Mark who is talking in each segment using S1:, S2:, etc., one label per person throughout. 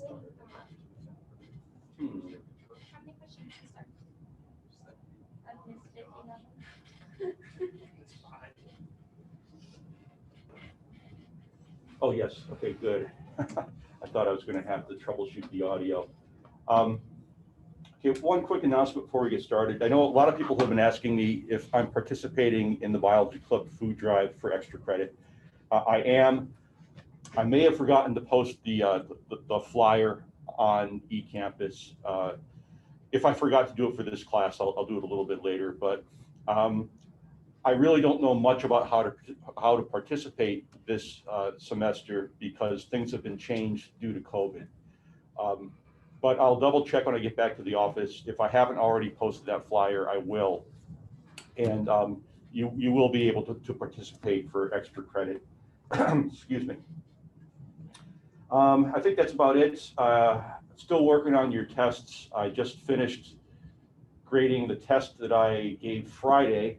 S1: How many questions to start? I've missed it,
S2: Oh, yes. Okay, good. I thought I was going to have to troubleshoot the audio. Okay, one quick announcement before we get started. I know a lot of people have been asking me if I'm participating in the Biology Club food drive for extra credit. I am. I may have forgotten to post the flyer on eCampus. If I forgot to do it for this class, I'll do it a little bit later. But I really don't know much about how to participate this semester because things have been changed due to COVID. But I'll double check when I get back to the office. If I haven't already posted that flyer, I will. And you will be able to participate for extra credit. Excuse me. I think that's about it. Still working on your tests. I just finished grading the test that I gave Friday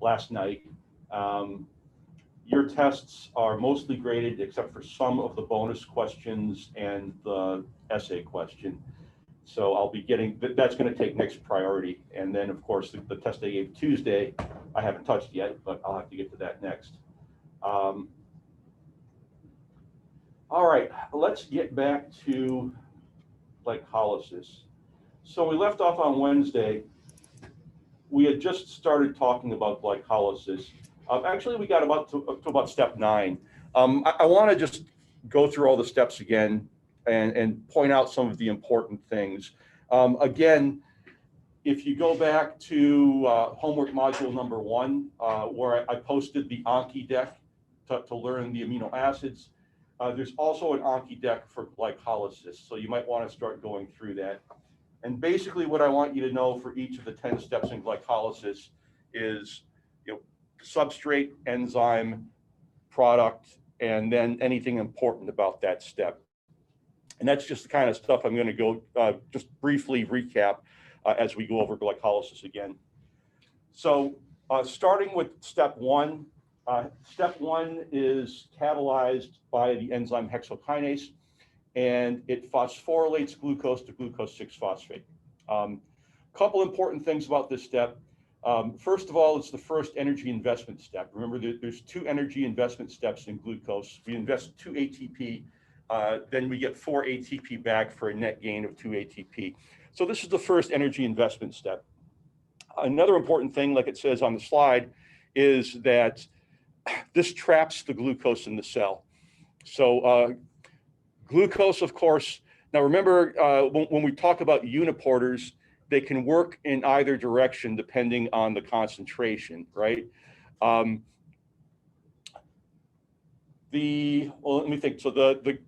S2: last night. Your tests are mostly graded except for some of the bonus questions and the essay question. So I'll be getting, that's going to take next priority. And then of course the test I gave Tuesday, I haven't touched yet, but I'll have to get to that next. All right, let's get back to glycolysis. So we left off on Wednesday. We had just started talking about glycolysis. Actually, we got to about step 9. I want to just go through all the steps again and point out some of the important things. Again, if you go back to homework module number 1, where I posted the Anki deck to learn the amino acids, there's also an Anki deck for glycolysis. So you might want to start going through that. And basically what I want you to know for each of the 10 steps in glycolysis is, substrate, enzyme, product, and then anything important about that step. And that's just the kind of stuff I'm going to go just briefly recap as we go over glycolysis again. So starting with step 1, step 1 is catalyzed by the enzyme hexokinase, and it phosphorylates glucose to glucose 6-phosphate. Couple important things about this step. First of all, it's the first energy investment step. Remember, there's 2 energy investment steps in glucose. We invest 2 ATP, then we get 4 ATP back for a net gain of 2 ATP. So this is the first energy investment step. Another important thing, like it says on the slide, is that this traps the glucose in the cell. So glucose, of course, now remember when we talk about uniporters, they can work in either direction depending on the concentration, right? Well, let me think. So the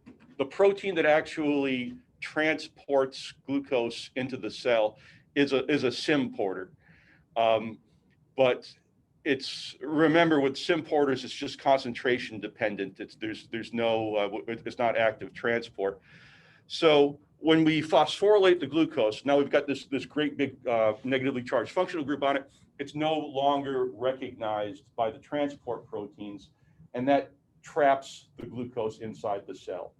S2: protein that actually transports glucose into the cell is a CHEM porter. But remember with CHEM porters, it's just concentration dependent. There's no, it's not active transport. So when we phosphorylate the glucose, now we've got this great big negatively charged functional group on it. It's no longer recognized by the transport proteins, and that traps the glucose inside the cell.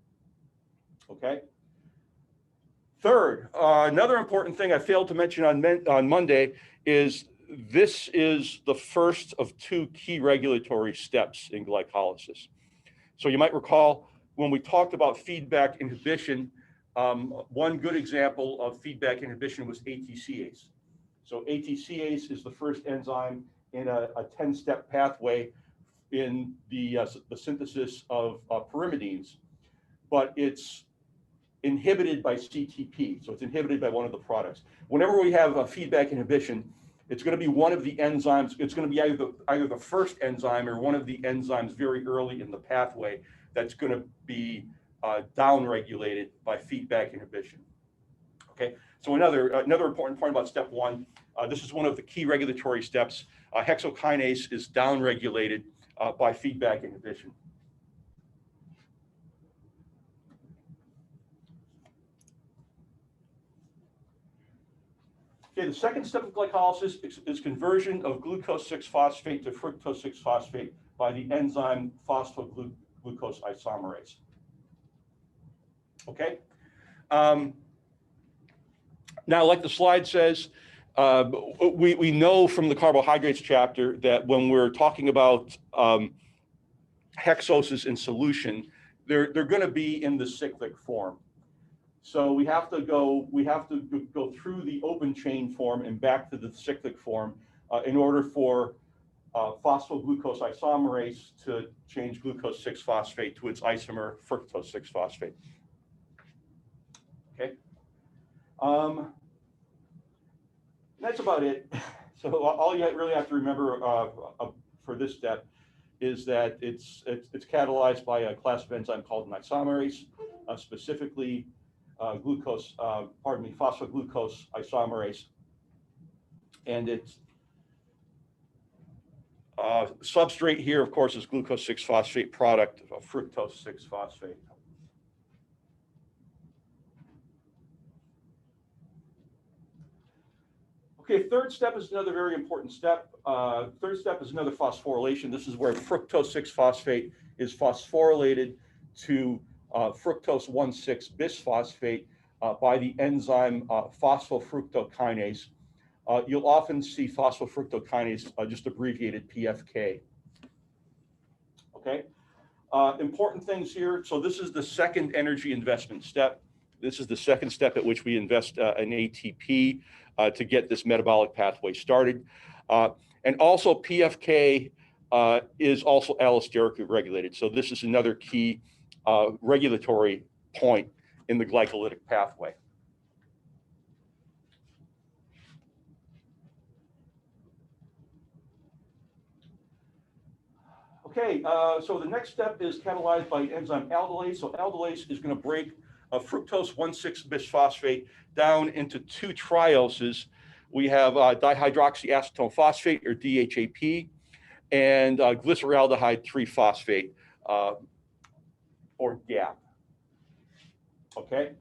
S2: Okay. Third, another important thing I failed to mention on Monday is this is the first of 2 key regulatory steps in glycolysis. So you might recall when we talked about feedback inhibition, one good example of feedback inhibition was ATCase. So ATCase is the first enzyme in a 10-step pathway in the synthesis of pyrimidines, but it's inhibited by CTP. So it's inhibited by one of the products. Whenever we have a feedback inhibition, it's going to be one of the enzymes. It's going to be either the first enzyme or one of the enzymes very early in the pathway that's going to be downregulated by feedback inhibition. Okay, so another important point about step 1, this is one of the key regulatory steps. Hexokinase is downregulated by feedback inhibition. Okay, the second step of glycolysis is conversion of glucose 6-phosphate to fructose 6-phosphate by the enzyme phosphoglucose isomerase. Okay, Now, like the slide says, we know from the carbohydrates chapter that when we're talking about hexoses in solution, they're going to be in the cyclic form. So we have to go through the open chain form and back to the cyclic form in order for phosphoglucose isomerase to change glucose 6-phosphate to its isomer fructose 6-phosphate. Okay. That's about it. So all you really have to remember for this step is that it's catalyzed by a class of enzyme called an isomerase, specifically phosphoglucose isomerase, and its substrate here, of course, is glucose 6-phosphate product of fructose 6-phosphate. Okay, third step is another very important step. Third step is another phosphorylation. This is where fructose 6-phosphate is phosphorylated to fructose 1,6-bisphosphate by the enzyme phosphofructokinase. You'll often see phosphofructokinase just abbreviated PFK. Okay, important things here. So this is the second energy investment step. This is the second step at which we invest in ATP to get this metabolic pathway started. And also PFK is also allosterically regulated. So this is another key regulatory point in the glycolytic pathway. Okay, so the next step is catalyzed by enzyme aldolase. So aldolase is going to break fructose 1,6-bisphosphate down into two trioses. We have dihydroxyacetone phosphate, or DHAP, and glyceraldehyde 3-phosphate, or GAP. Okay.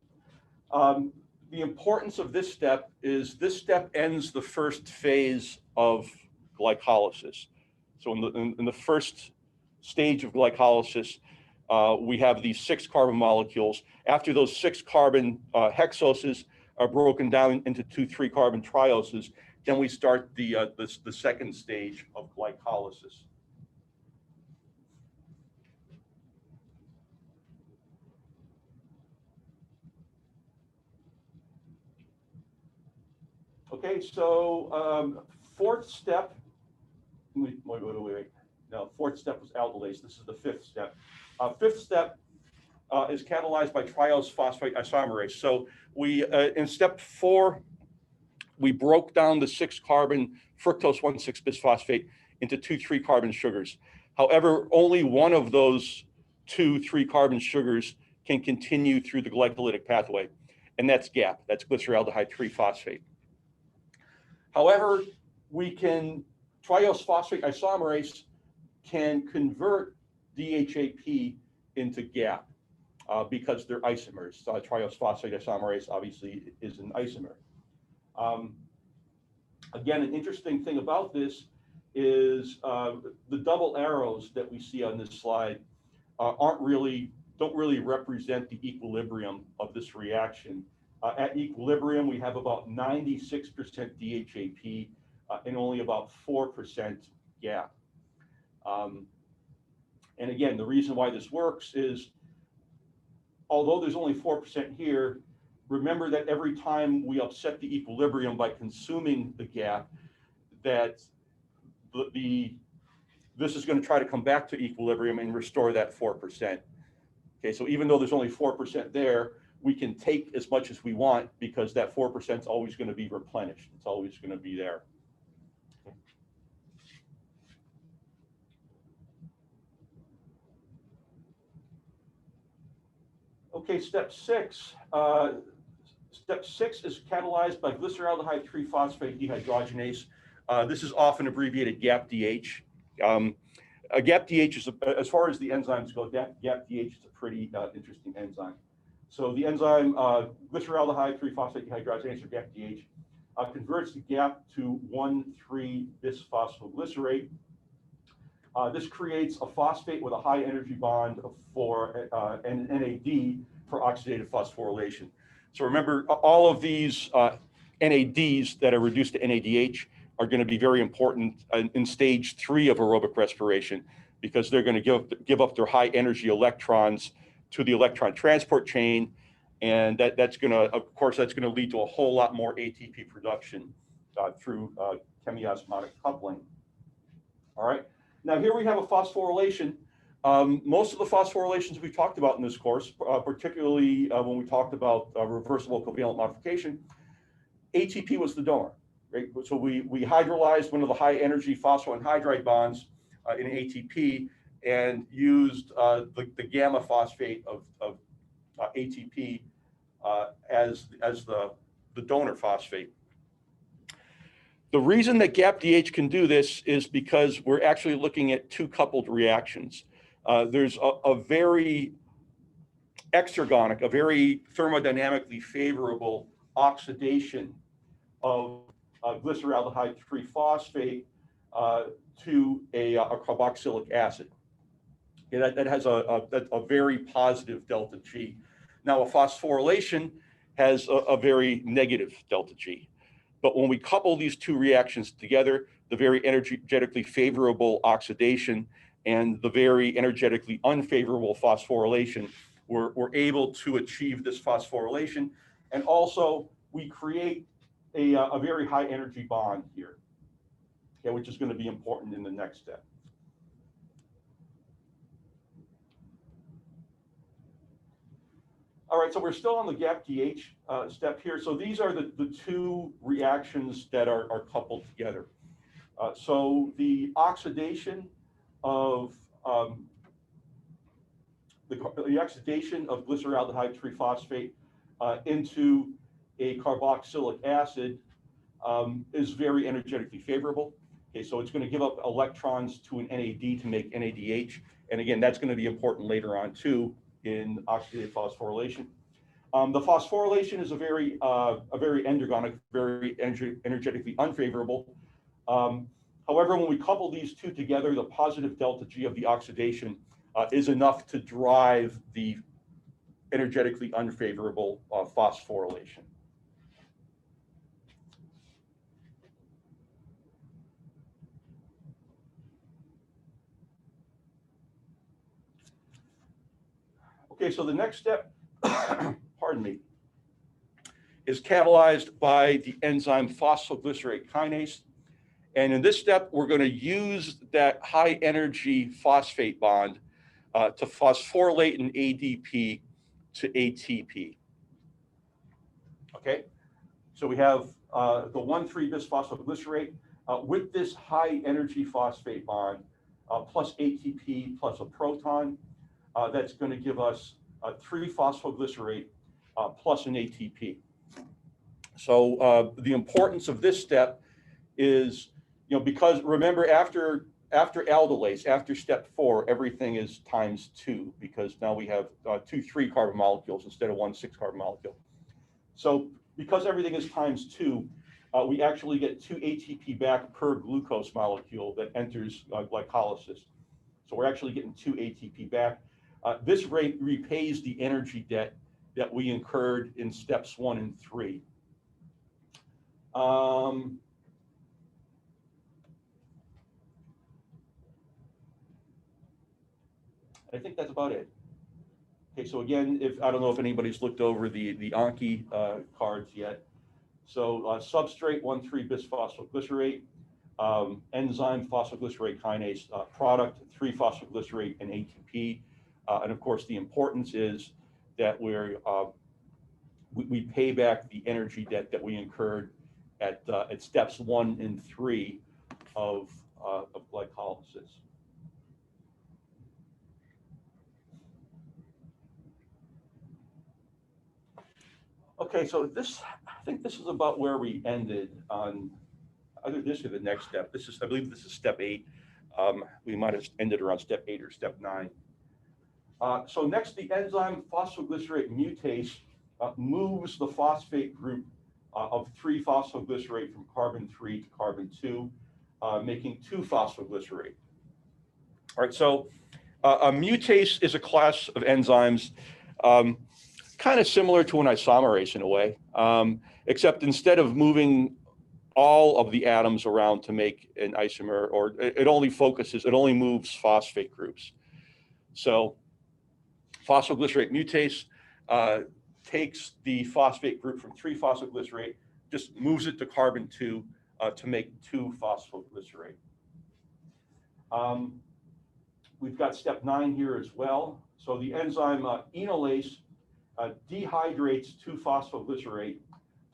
S2: The importance of this step is this step ends the first phase of glycolysis. So in the first stage of glycolysis, we have these 6 carbon molecules. After those 6 carbon hexoses are broken down into 2 3-carbon trioses, then we start the second stage of glycolysis. Okay, so fourth step. Wait. No, fourth step was aldolase. This is the fifth step. Fifth step is catalyzed by triose phosphate isomerase. So we, in step 4, we broke down the 6-carbon fructose 1,6-bisphosphate into 2 3-carbon sugars. However, only one of those 2 3-carbon sugars can continue through the glycolytic pathway, and that's GAP. That's glyceraldehyde 3-phosphate. However, triose phosphate isomerase can convert DHAP into GAP because they're isomers. Triose phosphate isomerase obviously is an isomer. Again, an interesting thing about this is the double arrows that we see on this slide don't really represent the equilibrium of this reaction. At equilibrium, we have about 96% DHAP and only about 4% GAP. And again, the reason why this works is, although there's only 4% here, remember that every time we upset the equilibrium by consuming the GAP, that this is going to try to come back to equilibrium and restore that 4%. Okay, so even though there's only 4% there, we can take as much as we want because that 4% is always going to be replenished. It's always going to be there. Okay, step 6. Step 6 is catalyzed by glyceraldehyde 3-phosphate dehydrogenase. This is often abbreviated GAPDH. GAPDH is, as far as the enzymes go, GAPDH is a pretty interesting enzyme. So the enzyme glyceraldehyde 3-phosphate dehydrogenase, or GAPDH, converts the GAP to 1,3-bisphosphoglycerate. This creates a phosphate with a high energy bond for an NAD for oxidative phosphorylation. So remember, all of these NADs that are reduced to NADH are going to be very important in stage 3 of aerobic respiration, because they're going to give up their high energy electrons to the electron transport chain. And that's going to, of course, that's going to lead to a whole lot more ATP production through chemiosmotic coupling. All right. Now here we have a phosphorylation. Most of the phosphorylations we talked about in this course, particularly when we talked about reversible covalent modification, ATP was the donor, right? So we hydrolyzed one of the high energy phosphoanhydride bonds in ATP and used the gamma phosphate of ATP as the donor phosphate. The reason that GAPDH can do this is because we're actually looking at 2 coupled reactions. There's a very exergonic, a very thermodynamically favorable oxidation of glyceraldehyde 3-phosphate to a carboxylic acid. Okay, that has a very positive delta G. Now, a phosphorylation has a very negative delta G. But when we couple these 2 reactions together, the very energetically favorable oxidation and the very energetically unfavorable phosphorylation, we're able to achieve this phosphorylation. And also, we create a very high energy bond here, okay, which is going to be important in the next step. All right, so we're still on the GAPDH step here. So these are the 2 reactions that are coupled together. So the oxidation of the oxidation of glyceraldehyde 3-phosphate into a carboxylic acid is very energetically favorable. Okay, so it's going to give up electrons to an NAD to make NADH, and again, that's going to be important later on too in oxidative phosphorylation. The phosphorylation is a very endergonic, very energetically unfavorable. However, when we couple these 2 together, the positive delta G of the oxidation is enough to drive the energetically unfavorable phosphorylation. Okay, so the next step, pardon me, is catalyzed by the enzyme phosphoglycerate kinase. And in this step, we're going to use that high energy phosphate bond to phosphorylate an ADP to ATP. Okay, so we have the 1,3-bisphosphoglycerate with this high energy phosphate bond plus ATP plus a proton. That's going to give us 3-phosphoglycerate plus an ATP. So the importance of this step is, because remember, after aldolase, after step 4, everything is times 2, because now we have 2 3-carbon molecules instead of 1 6-carbon molecule. So because everything is times 2, we actually get 2 ATP back per glucose molecule that enters glycolysis. So we're actually getting 2 ATP back. This rate repays the energy debt that we incurred in steps 1 and 3. I think that's about it. Okay, so again, I don't know if anybody's looked over the Anki cards yet. So substrate 1,3-bisphosphoglycerate, enzyme phosphoglycerate kinase product, 3-phosphoglycerate and ATP. And of course, the importance is that we pay back the energy debt that we incurred at steps 1 and 3 of glycolysis. Okay, so I think this is about where we ended on either this or the next step. I believe this is step 8. We might have ended around step 8 or step 9. So next, the enzyme phosphoglycerate mutase moves the phosphate group of 3-phosphoglycerate from carbon 3 to carbon 2, making 2-phosphoglycerate. All right, so a mutase is a class of enzymes kind of similar to an isomerase in a way, except instead of moving all of the atoms around to make an isomer, or it only moves phosphate groups. So phosphoglycerate mutase takes the phosphate group from 3-phosphoglycerate, just moves it to carbon 2 to make 2-phosphoglycerate. We've got step 9 here as well. So the enzyme enolase dehydrates 2-phosphoglycerate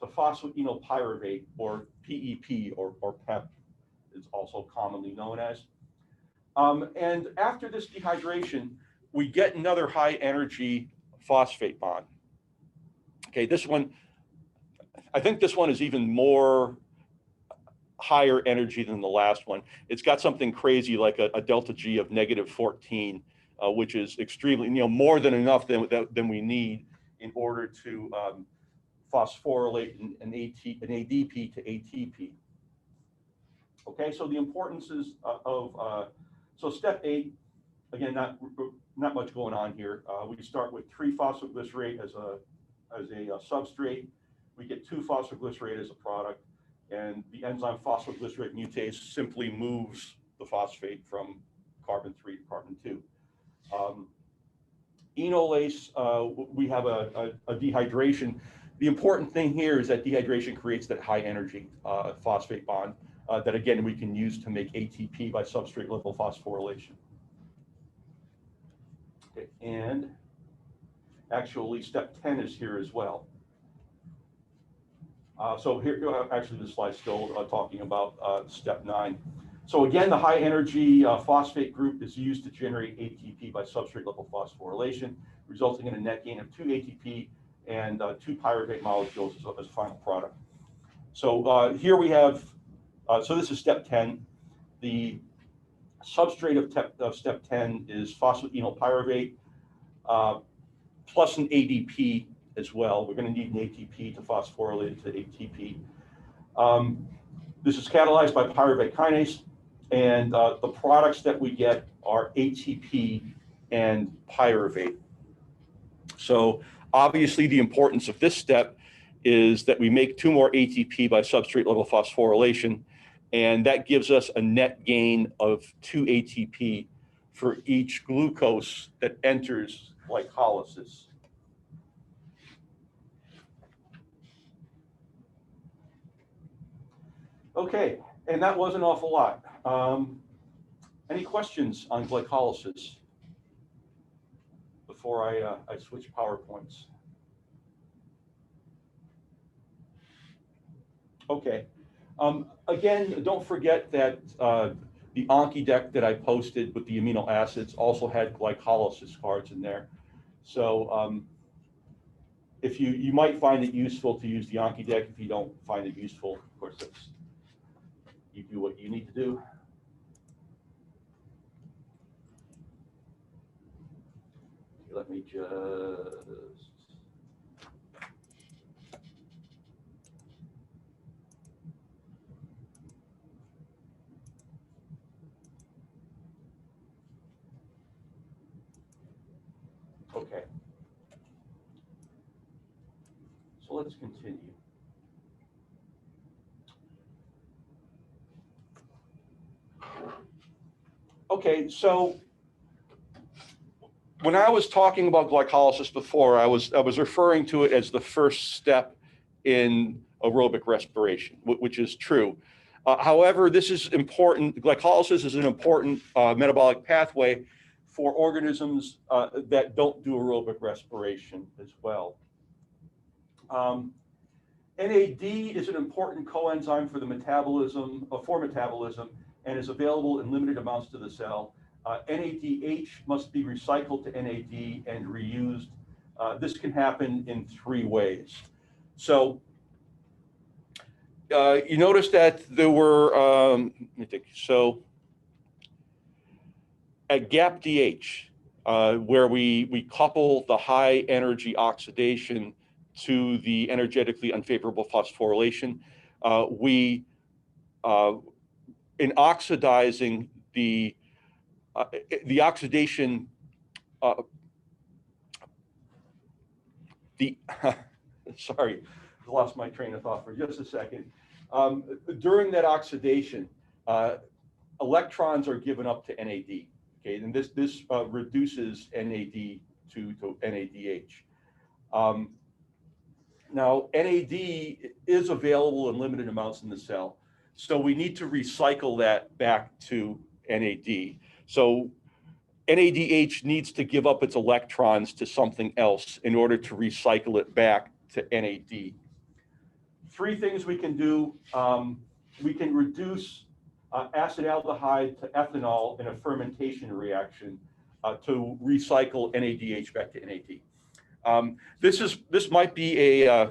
S2: to phosphoenolpyruvate, or PEP, or PEP is also commonly known as. And after this dehydration, we get another high energy phosphate bond. Okay, this one, I think this one is even more higher energy than the last one. It's got something crazy like a delta G of -14, which is extremely, more than enough than we need in order to phosphorylate an ADP to ATP. Okay, so the importances so step 8, again, not much going on here. We start with 3-phosphoglycerate as a substrate. We get 2-phosphoglycerate as a product, and the enzyme phosphoglycerate mutase simply moves the phosphate from carbon 3 to carbon 2. Enolase, we have a dehydration. The important thing here is that dehydration creates that high energy phosphate bond that, again, we can use to make ATP by substrate level phosphorylation. Okay, and actually step 10 is here as well. So here, actually the slide's still talking about step 9. So again, the high energy phosphate group is used to generate ATP by substrate level phosphorylation, resulting in a net gain of 2 ATP and 2 pyruvate molecules as a final product. So here we have, so this is step 10. The substrate of step 10 is phosphoenolpyruvate plus an ADP as well. We're going to need an ATP to phosphorylate it to ATP. This is catalyzed by pyruvate kinase, and the products that we get are ATP and pyruvate. So obviously the importance of this step is that we make 2 more ATP by substrate level phosphorylation, and that gives us a net gain of 2 ATP for each glucose that enters glycolysis. Okay, and that was an awful lot. Any questions on glycolysis before I switch PowerPoints? Okay. Again, don't forget that the Anki deck that I posted with the amino acids also had glycolysis cards in there. So if you might find it useful to use the Anki deck. If you don't find it useful, of course, you do what you need to do. Let me just. Okay. So let's continue. Okay, so when I was talking about glycolysis before, I was referring to it as the first step in aerobic respiration, which is true. However, this is important. Glycolysis is an important metabolic pathway for organisms that don't do aerobic respiration as well. NAD is an important coenzyme for metabolism, and is available in limited amounts to the cell. NADH must be recycled to NAD and reused. This can happen in 3 ways. So you notice that there were, let me think. So at GAPDH, where we couple the high energy oxidation to the energetically unfavorable phosphorylation, in oxidizing the oxidation the, sorry, I lost my train of thought for just a second. During that oxidation, electrons are given up to NAD. Okay, and this reduces NAD to NADH. Now, NAD is available in limited amounts in the cell, so we need to recycle that back to NAD. So NADH needs to give up its electrons to something else in order to recycle it back to NAD. Three things we can do. We can reduce acetaldehyde to ethanol in a fermentation reaction to recycle NADH back to NAD. This might be a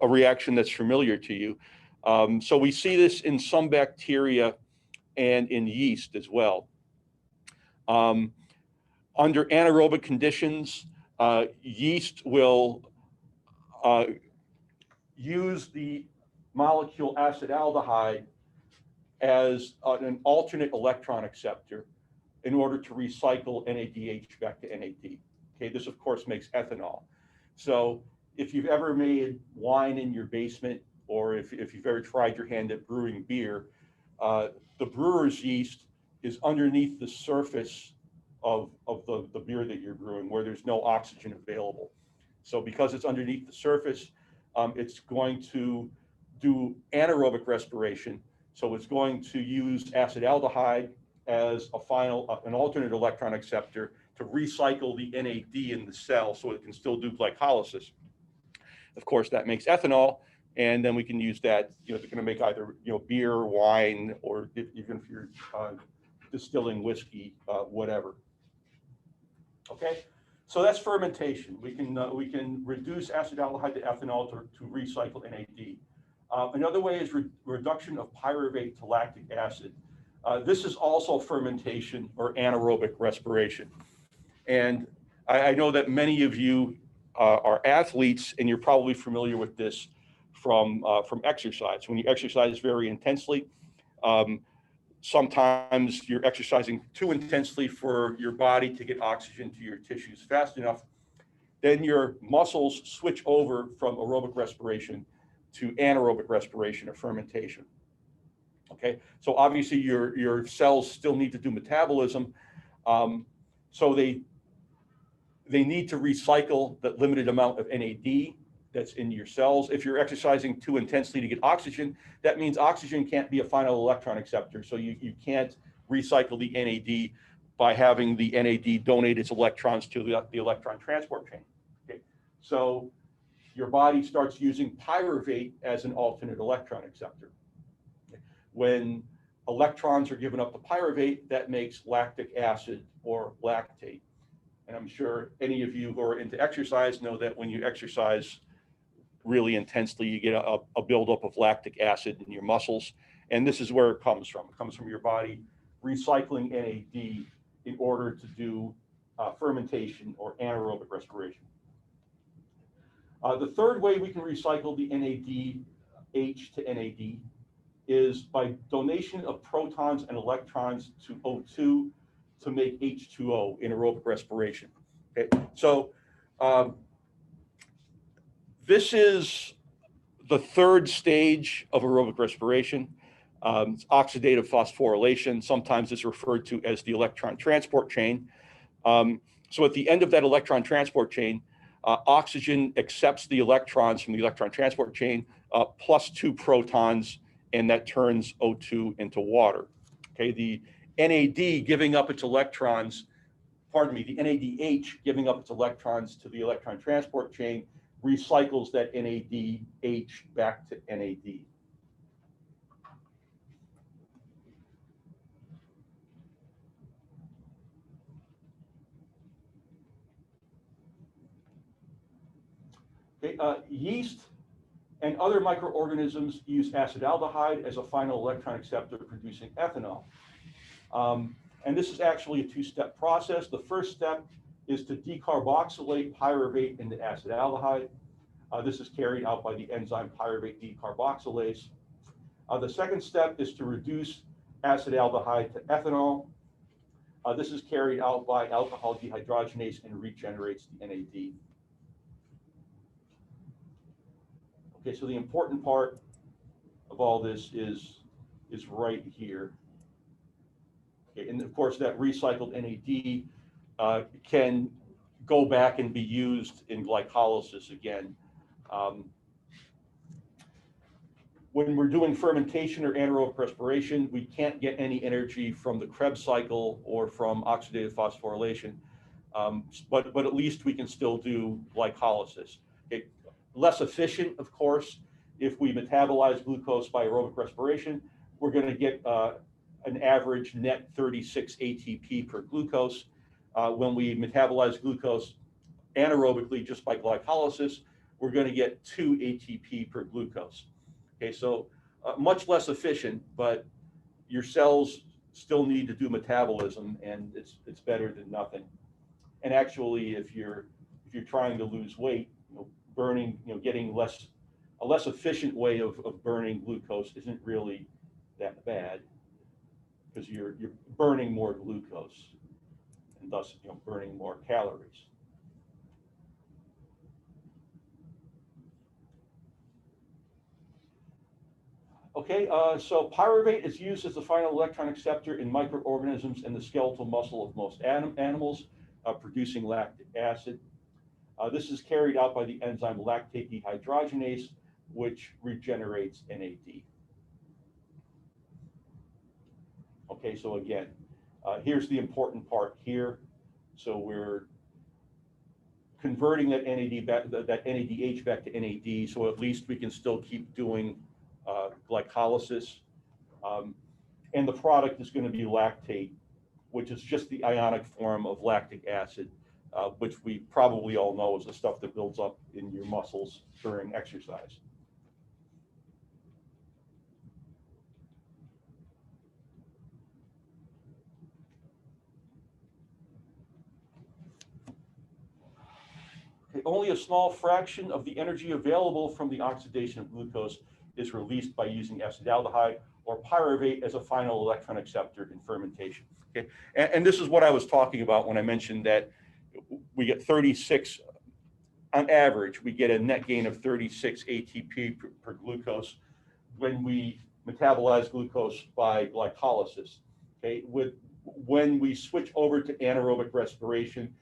S2: reaction that's familiar to you. So we see this in some bacteria and in yeast as well. Under anaerobic conditions, yeast will use the molecule acetaldehyde as an alternate electron acceptor in order to recycle NADH back to NAD. Okay, this of course makes ethanol. So if you've ever made wine in your basement, or if you've ever tried your hand at brewing beer, the brewer's yeast is underneath the surface of the beer that you're brewing, where there's no oxygen available. So because it's underneath the surface, it's going to do anaerobic respiration. So it's going to use acetaldehyde as an alternate electron acceptor to recycle the NAD in the cell so it can still do glycolysis. Of course, that makes ethanol, and then we can use that, they're going to make either, beer or wine, or even if you're distilling whiskey, whatever. Okay, so that's fermentation. We can reduce acetaldehyde to ethanol to recycle NAD. Another way is reduction of pyruvate to lactic acid. This is also fermentation or anaerobic respiration. And I know that many of you are athletes, and you're probably familiar with this from exercise. When you exercise very intensely, sometimes you're exercising too intensely for your body to get oxygen to your tissues fast enough. Then your muscles switch over from aerobic respiration to anaerobic respiration or fermentation. Okay, so obviously your cells still need to do metabolism, so they need to recycle the limited amount of NAD that's in your cells. If you're exercising too intensely to get oxygen, that means oxygen can't be a final electron acceptor, so you can't recycle the NAD by having the NAD donate its electrons to the electron transport chain. Okay, so your body starts using pyruvate as an alternate electron acceptor. When electrons are given up to pyruvate, that makes lactic acid or lactate. And I'm sure any of you who are into exercise know that when you exercise really intensely, you get a buildup of lactic acid in your muscles. And this is where it comes from. It comes from your body recycling NAD in order to do fermentation or anaerobic respiration. The third way we can recycle the NADH to NAD is by donation of protons and electrons to O2 to make H2O in aerobic respiration. Okay, so this is the third stage of aerobic respiration. It's oxidative phosphorylation. Sometimes it's referred to as the electron transport chain. So at the end of that electron transport chain, oxygen accepts the electrons from the electron transport chain plus 2 protons, and that turns O2 into water. Okay, the NAD giving up its electrons, the NADH giving up its electrons to the electron transport chain recycles that NADH back to NAD. Okay, yeast and other microorganisms use acetaldehyde as a final electron acceptor, producing ethanol. And this is actually a two-step process. The first step is to decarboxylate pyruvate into acetaldehyde. This is carried out by the enzyme pyruvate decarboxylase. The second step is to reduce acetaldehyde to ethanol. This is carried out by alcohol dehydrogenase and regenerates the NAD. Okay, so the important part of all this is right here. Okay, and of course, that recycled NAD can go back and be used in glycolysis again. When we're doing fermentation or anaerobic respiration, we can't get any energy from the Krebs cycle or from oxidative phosphorylation, but at least we can still do glycolysis. Okay. Less efficient, of course. If we metabolize glucose by aerobic respiration, we're going to get an average net 36 ATP per glucose. When we metabolize glucose anaerobically just by glycolysis, we're going to get 2 ATP per glucose. Okay, so much less efficient, but your cells still need to do metabolism, and it's better than nothing. And actually, if you're trying to lose weight, burning, getting a less efficient way of burning glucose isn't really that bad, because you're burning more glucose and thus burning more calories. Okay, so pyruvate is used as the final electron acceptor in microorganisms in the skeletal muscle of most animals, producing lactic acid. This is carried out by the enzyme lactate dehydrogenase, which regenerates NAD. Okay, so again, here's the important part here. So we're converting that NAD back, that NADH back to NAD, so at least we can still keep doing glycolysis. And the product is going to be lactate, which is just the ionic form of lactic acid, which we probably all know is the stuff that builds up in your muscles during exercise. Okay, only a small fraction of the energy available from the oxidation of glucose is released by using acetaldehyde or pyruvate as a final electron acceptor in fermentation. Okay, and this is what I was talking about when I mentioned that we get 36, on average, we get a net gain of 36 ATP per glucose when we metabolize glucose by glycolysis. Okay, when we switch over to anaerobic respiration,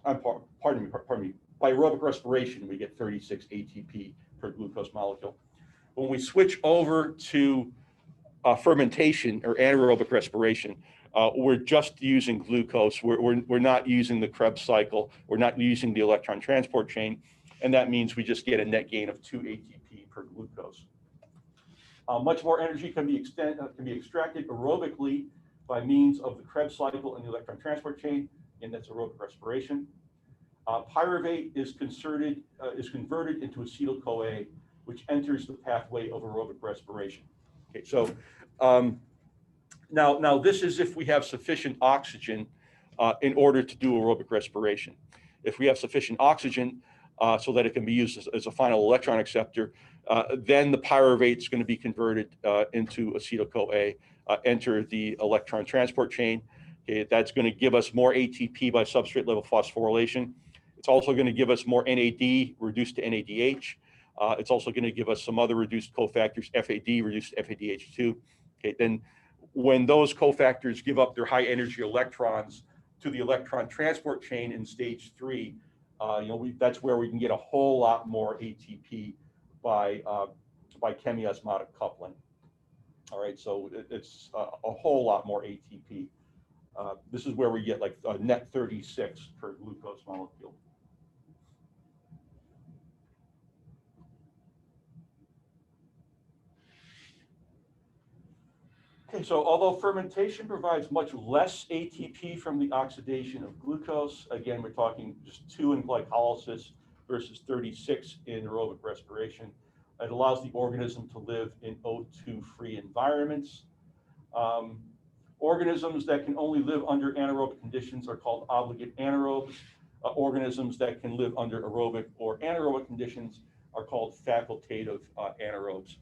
S2: pardon me, by aerobic respiration, we get 36 ATP per glucose molecule. When we switch over to fermentation or anaerobic respiration, we're just using glucose. We're not using the Krebs cycle. We're not using the electron transport chain. And that means we just get a net gain of 2 ATP per glucose. Much more energy can be extracted aerobically by means of the Krebs cycle and the electron transport chain, and that's aerobic respiration. Pyruvate is converted into acetyl-CoA, which enters the pathway of aerobic respiration. Okay, so now this is if we have sufficient oxygen in order to do aerobic respiration. If we have sufficient oxygen so that it can be used as a final electron acceptor, then the pyruvate is going to be converted into acetyl-CoA, enter the electron transport chain. Okay, that's going to give us more ATP by substrate level phosphorylation. It's also going to give us more NAD reduced to NADH. It's also going to give us some other reduced cofactors, FAD reduced to FADH2. Okay, then when those cofactors give up their high energy electrons to the electron transport chain in stage 3, that's where we can get a whole lot more ATP by chemiosmotic coupling. All right, so it's a whole lot more ATP. This is where we get like a net 36 per glucose molecule. Okay, so although fermentation provides much less ATP from the oxidation of glucose, again, we're talking just 2 in glycolysis versus 36 in aerobic respiration. It allows the organism to live in O2-free environments. Organisms that can only live under anaerobic conditions are called obligate anaerobes. Organisms that can live under aerobic or anaerobic conditions are called facultative anaerobes.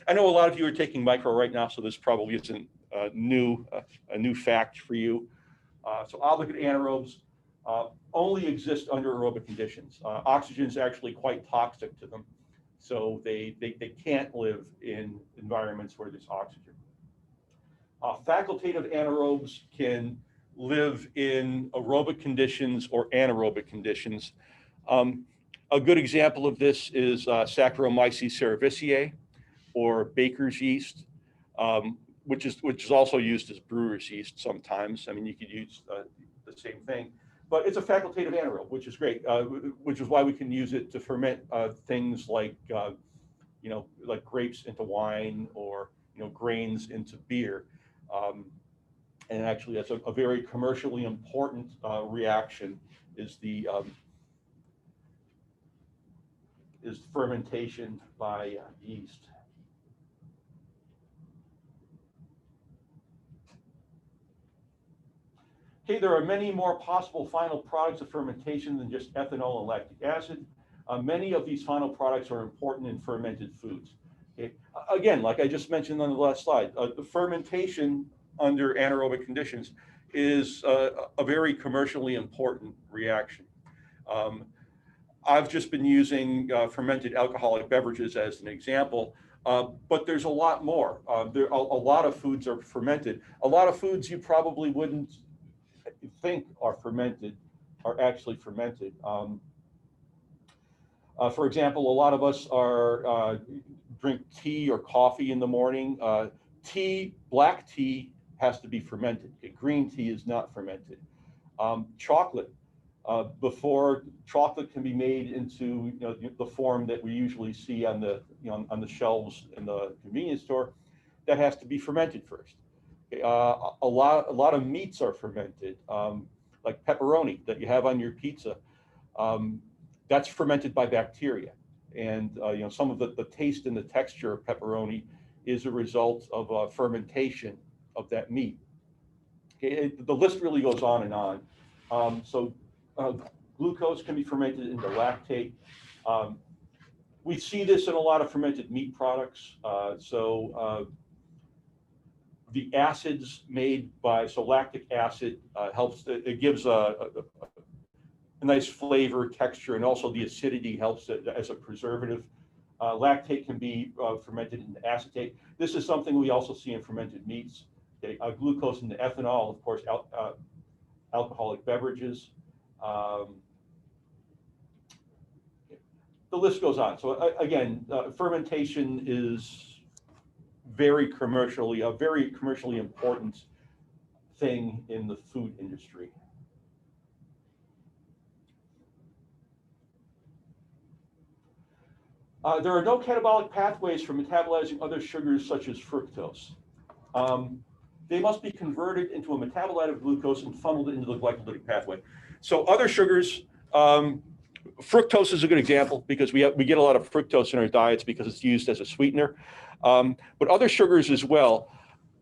S2: I know a lot of you are taking micro right now, so this probably isn't a new fact for you. So obligate anaerobes only exist under aerobic conditions. Oxygen is actually quite toxic to them. So they can't live in environments where there's oxygen. Facultative anaerobes can live in aerobic conditions or anaerobic conditions. A good example of this is Saccharomyces cerevisiae, or baker's yeast, which is also used as brewer's yeast sometimes. I mean, you could use the same thing, but it's a facultative anaerobe, which is great, which is why we can use it to ferment things like, like grapes into wine, or, grains into beer. And actually, that's a very commercially important reaction, is the fermentation by yeast. Okay, there are many more possible final products of fermentation than just ethanol and lactic acid. Many of these final products are important in fermented foods. Okay. Again, like I just mentioned on the last slide, the fermentation under anaerobic conditions is a very commercially important reaction. I've just been using fermented alcoholic beverages as an example, but there's a lot more. A lot of foods are fermented. A lot of foods you probably wouldn't think are fermented are actually fermented. For example, a lot of us drink tea or coffee in the morning. Black tea has to be fermented. Okay? Green tea is not fermented. Chocolate, before chocolate can be made into the form that we usually see on the on the shelves in the convenience store, that has to be fermented first. Okay? A lot of meats are fermented, like pepperoni that you have on your pizza. That's fermented by bacteria, and some of the taste and the texture of pepperoni is a result of fermentation of that meat. Okay, the list really goes on and on. Glucose can be fermented into lactate. We see this in a lot of fermented meat products. The acids made by, lactic acid helps, it gives a nice flavor, texture, and also the acidity helps it as a preservative. Lactate can be fermented into acetate. This is something we also see in fermented meats. Okay? Glucose into ethanol, of course, alcoholic beverages. The list goes on. So again, fermentation is a very commercially important thing in the food industry. There are no catabolic pathways for metabolizing other sugars such as fructose. They must be converted into a metabolite of glucose and funneled into the glycolytic pathway. So other sugars, fructose is a good example because we get a lot of fructose in our diets because it's used as a sweetener. But other sugars as well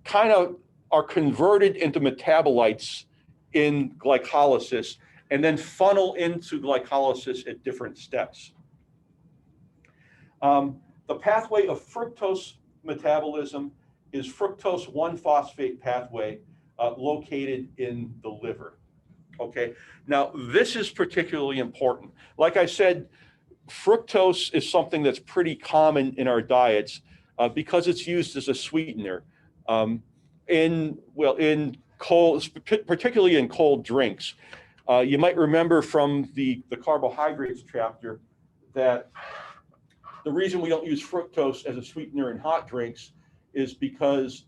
S2: kind of are converted into metabolites in glycolysis and then funnel into glycolysis at different steps. The pathway of fructose metabolism is fructose 1-phosphate pathway located in the liver. Okay, now this is particularly important. Like I said, fructose is something that's pretty common in our diets because it's used as a sweetener in cold, particularly in cold drinks. You might remember from the carbohydrates chapter that the reason we don't use fructose as a sweetener in hot drinks is because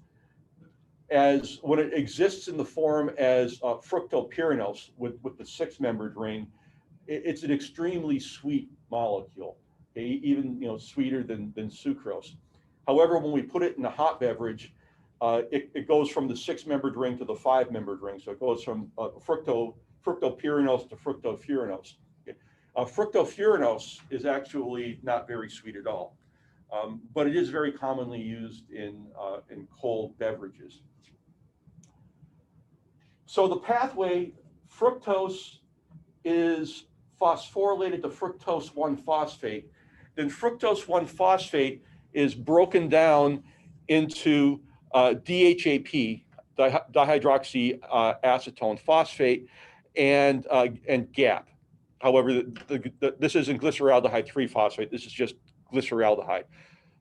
S2: when it exists in the form as fructopyranose with the 6-membered ring, it's an extremely sweet molecule, okay? Even sweeter than sucrose. However, when we put it in a hot beverage, it goes from the 6-membered ring to the 5-membered ring. So it goes from fructopyranose to fructofuranose. Okay? Fructofuranose is actually not very sweet at all, but it is very commonly used in cold beverages. So the pathway, fructose is phosphorylated to fructose 1-phosphate. Then fructose 1-phosphate is broken down into DHAP, dihydroxyacetone phosphate, and GAP. However, this isn't glyceraldehyde 3-phosphate. This is just glyceraldehyde.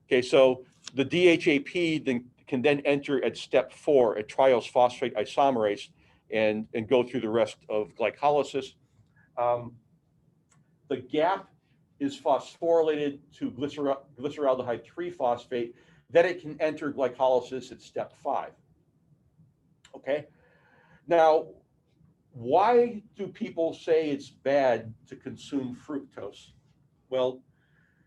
S2: Okay, so the DHAP then can then enter at step 4 at triose phosphate isomerase and go through the rest of glycolysis. The gap is phosphorylated to glyceraldehyde 3-phosphate. Then it can enter glycolysis at step 5. Okay, now why do people say it's bad to consume fructose? Well,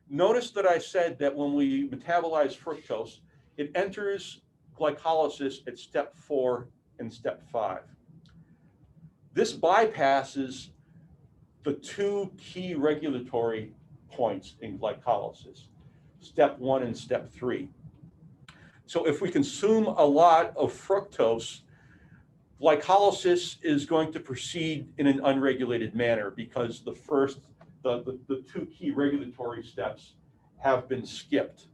S2: notice that I said that when we metabolize fructose, it enters glycolysis at step 4 and step 5. This bypasses the 2 key regulatory points in glycolysis, step 1 and step 3. So if we consume a lot of fructose, glycolysis is going to proceed in an unregulated manner because the 2 key regulatory steps have been skipped.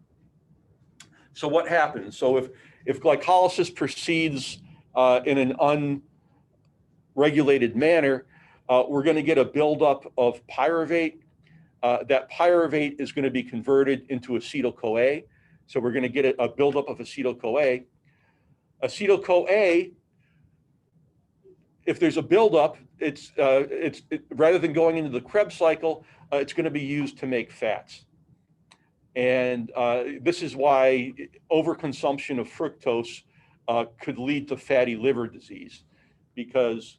S2: So what happens? So if glycolysis proceeds in an unregulated manner, we're going to get a buildup of pyruvate. That pyruvate is going to be converted into acetyl-CoA. So we're going to get a buildup of acetyl-CoA. Acetyl-CoA, if there's a buildup, rather than going into the Krebs cycle, it's going to be used to make fats. And this is why overconsumption of fructose could lead to fatty liver disease, because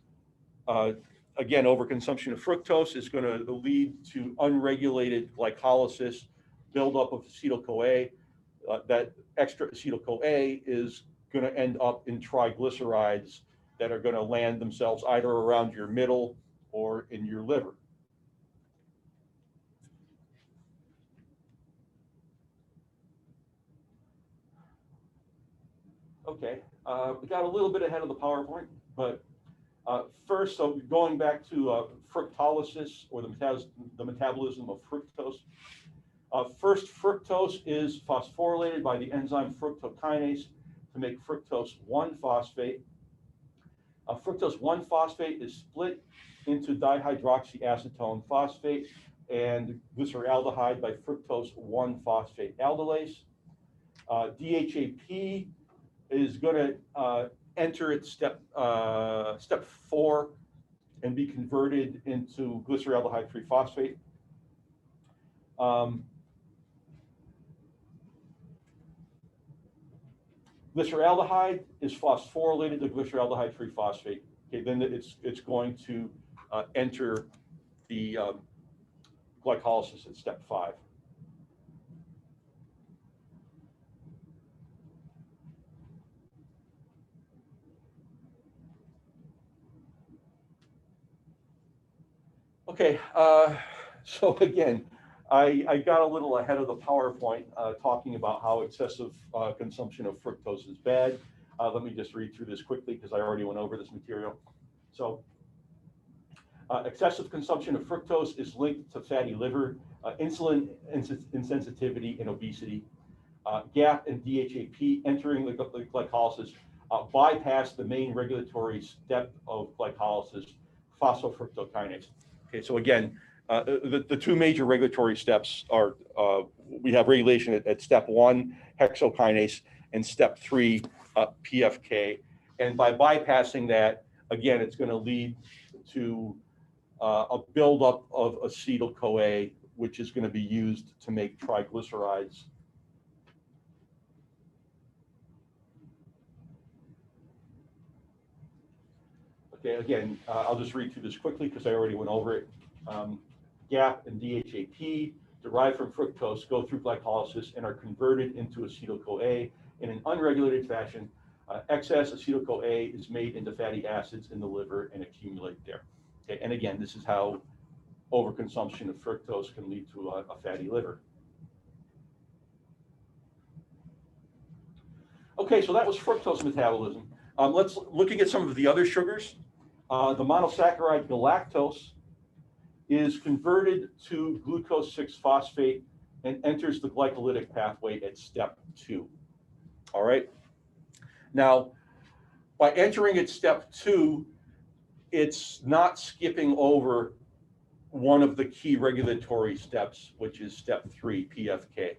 S2: again, overconsumption of fructose is going to lead to unregulated glycolysis, buildup of acetyl-CoA. That extra acetyl-CoA is going to end up in triglycerides that are going to land themselves either around your middle or in your liver. Okay, we got a little bit ahead of the PowerPoint, but first, so going back to fructolysis, or the metabolism of fructose. First, fructose is phosphorylated by the enzyme fructokinase to make fructose 1-phosphate. Fructose 1-phosphate is split into dihydroxyacetone phosphate and glyceraldehyde by fructose 1-phosphate aldolase. DHAP is going to enter at step 4 and be converted into glyceraldehyde 3-phosphate. Glyceraldehyde is phosphorylated to glyceraldehyde 3-phosphate. Okay, then it's going to enter the glycolysis at step 5. Okay, so again, I got a little ahead of the PowerPoint talking about how excessive consumption of fructose is bad. Let me just read through this quickly because I already went over this material. So excessive consumption of fructose is linked to fatty liver, insulin insensitivity, and obesity. GAP and DHAP entering the glycolysis bypass the main regulatory step of glycolysis, phosphofructokinase. Okay, so again, the 2 major regulatory steps are, we have regulation at step 1, hexokinase, and step 3, PFK. And by bypassing that, again, it's going to lead to a buildup of acetyl-CoA, which is going to be used to make triglycerides. Okay, again, I'll just read through this quickly because I already went over it. GAP and DHAP derived from fructose go through glycolysis and are converted into acetyl-CoA in an unregulated fashion. Excess acetyl-CoA is made into fatty acids in the liver and accumulate there. Okay, and again, this is how overconsumption of fructose can lead to a fatty liver. Okay, so that was fructose metabolism. Let's looking at some of the other sugars. The monosaccharide galactose is converted to glucose 6-phosphate and enters the glycolytic pathway at step 2. All right. Now, by entering at step 2, it's not skipping over one of the key regulatory steps, which is step 3, PFK.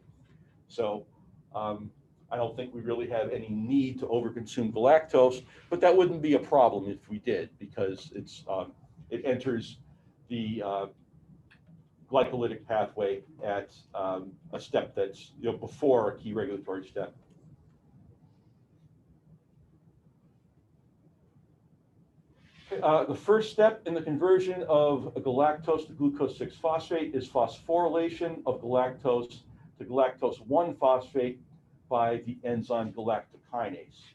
S2: So I don't think we really have any need to overconsume galactose, but that wouldn't be a problem if we did, because it enters the glycolytic pathway at a step that's before a key regulatory step. The first step in the conversion of galactose to glucose 6-phosphate is phosphorylation of galactose to galactose 1-phosphate by the enzyme galactokinase.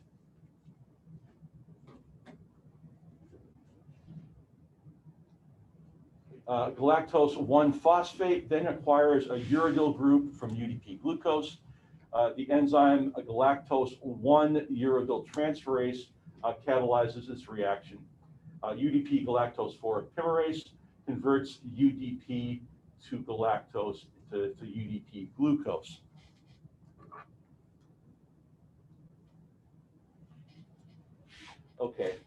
S2: Galactose 1-phosphate then acquires a uridyl group from UDP glucose. The enzyme galactose 1-uridyl transferase catalyzes this reaction. UDP galactose 4 epimerase converts UDP to galactose to UDP glucose. Okay.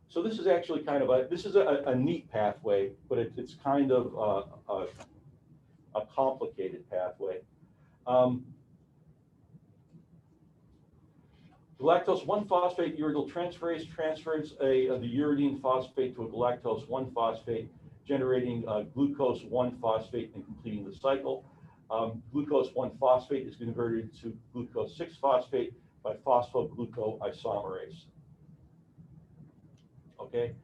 S2: So this is actually kind of a neat pathway, but it's kind of a complicated pathway. Galactose 1-phosphate uridyl transferase transfers the uridine phosphate to a galactose 1-phosphate, generating glucose 1-phosphate and completing the cycle. Glucose 1-phosphate is converted to glucose 6-phosphate by phosphoglucoisomerase. Okay,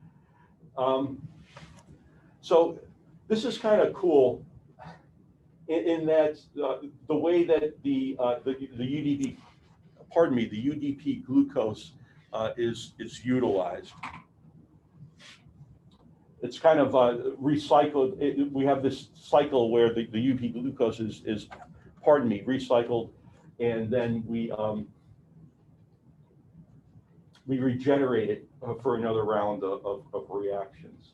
S2: so this is kind of cool in that the way that the UDP, the UDP glucose is utilized. It's kind of recycled. We have this cycle where the UDP glucose is recycled, and then we regenerate it for another round of reactions.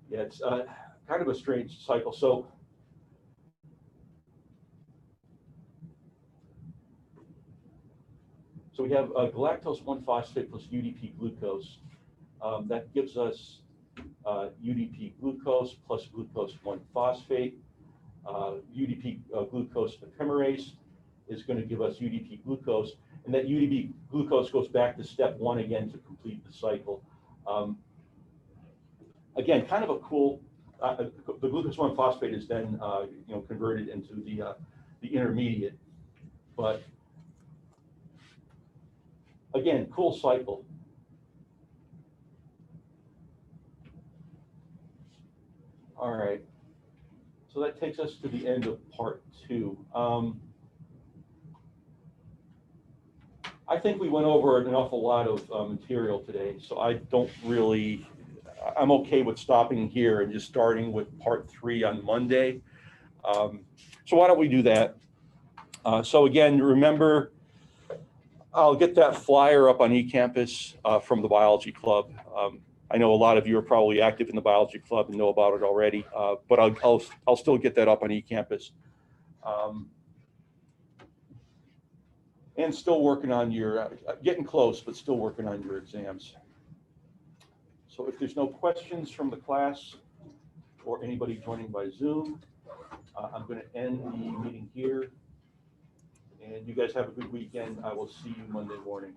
S2: Yeah, it's kind of a strange cycle. So we have galactose 1-phosphate plus UDP glucose. That gives us UDP glucose plus glucose 1-phosphate. UDP glucose epimerase is going to give us UDP glucose, and that UDP glucose goes back to step 1 again to complete the cycle. Again, kind of a cool. The glucose 1-phosphate is then converted into the intermediate, but again, cool cycle. All right, so that takes us to the end of part 2. I think we went over an awful lot of material today, so I'm okay with stopping here and just starting with part 3 on Monday. So why don't we do that? So again, remember, I'll get that flyer up on eCampus from the biology club. I know a lot of you are probably active in the biology club and know about it already, but I'll still get that up on eCampus. And still working on your, getting close, but still working on your exams. So if there's no questions from the class or anybody joining by Zoom, I'm going to end the meeting here. And you guys have a good weekend. I will see you Monday morning.